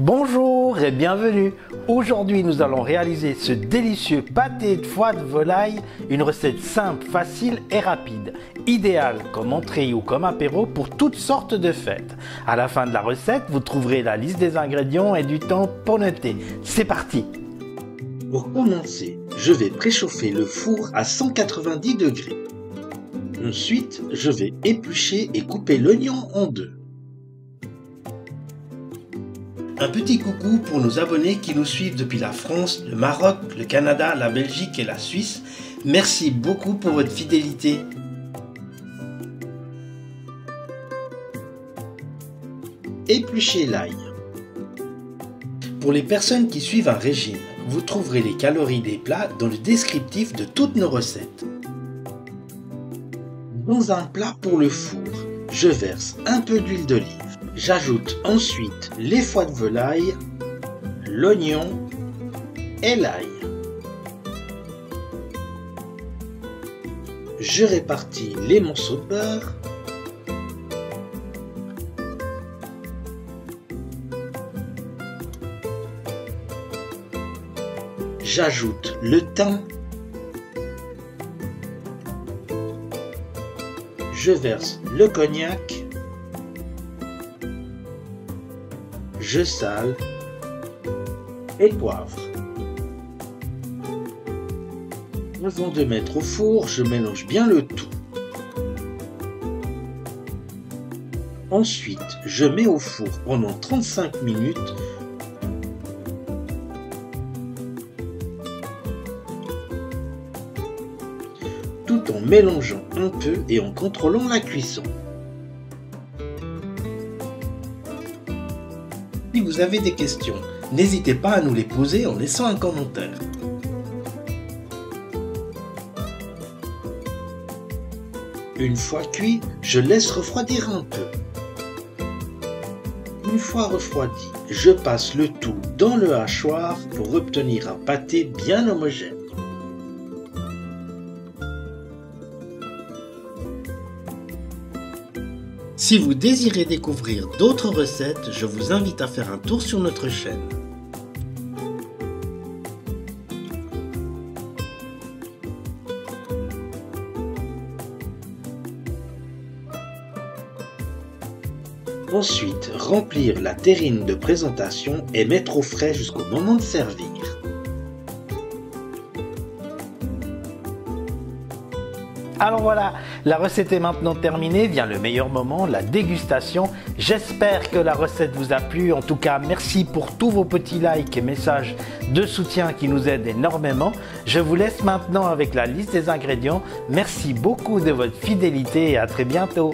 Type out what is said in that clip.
Bonjour et bienvenue. Aujourd'hui nous allons réaliser ce délicieux pâté de foie de volaille, une recette simple, facile et rapide, idéale comme entrée ou comme apéro pour toutes sortes de fêtes. À la fin de la recette, vous trouverez la liste des ingrédients et du temps pour noter. C'est parti. Pour commencer, je vais préchauffer le four à 190 degrés. Ensuite, je vais éplucher et couper l'oignon en deux. Un petit coucou pour nos abonnés qui nous suivent depuis la France, le Maroc, le Canada, la Belgique et la Suisse. Merci beaucoup pour votre fidélité. Épluchez l'ail. Pour les personnes qui suivent un régime, vous trouverez les calories des plats dans le descriptif de toutes nos recettes. Dans un plat pour le four, je verse un peu d'huile d'olive. J'ajoute ensuite les foies de volaille, l'oignon et l'ail. Je répartis les morceaux de beurre. J'ajoute le thym. Je verse le cognac. Je sale et poivre. Avant de mettre au four, je mélange bien le tout. Ensuite, je mets au four pendant 35 minutes. Tout en mélangeant un peu et en contrôlant la cuisson. Si vous avez des questions, n'hésitez pas à nous les poser en laissant un commentaire. Une fois cuit, je laisse refroidir un peu. Une fois refroidi, je passe le tout dans le hachoir pour obtenir un pâté bien homogène. Si vous désirez découvrir d'autres recettes, je vous invite à faire un tour sur notre chaîne. Ensuite, remplir la terrine de présentation et mettre au frais jusqu'au moment de servir. Alors voilà, la recette est maintenant terminée, vient le meilleur moment, la dégustation. J'espère que la recette vous a plu. En tout cas, merci pour tous vos petits likes et messages de soutien qui nous aident énormément. Je vous laisse maintenant avec la liste des ingrédients. Merci beaucoup de votre fidélité et à très bientôt.